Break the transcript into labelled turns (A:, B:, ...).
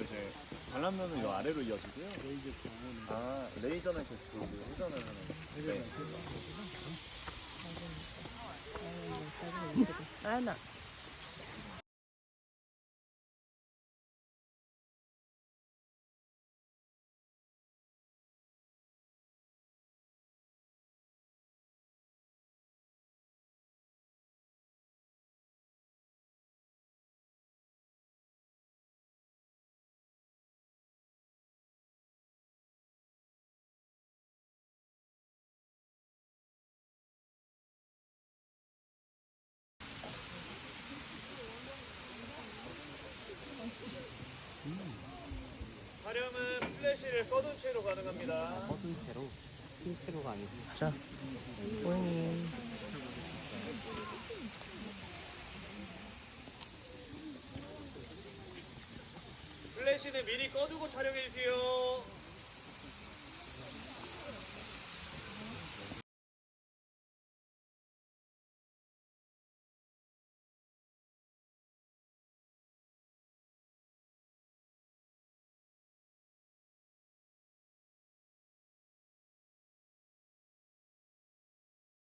A: 그리고 이제 관람로는 요 아래로 이어지고요. 레이저는 계속 돌고 회전을 하는. 네.
B: 나연아.
A: 촬영은 플래시를 꺼둔 채로 가능합니다.
C: 꺼둔 채로, 흰 채로가 아니고.
B: 자, 고객님.
A: 플래시는 미리 꺼두고 촬영해주세요.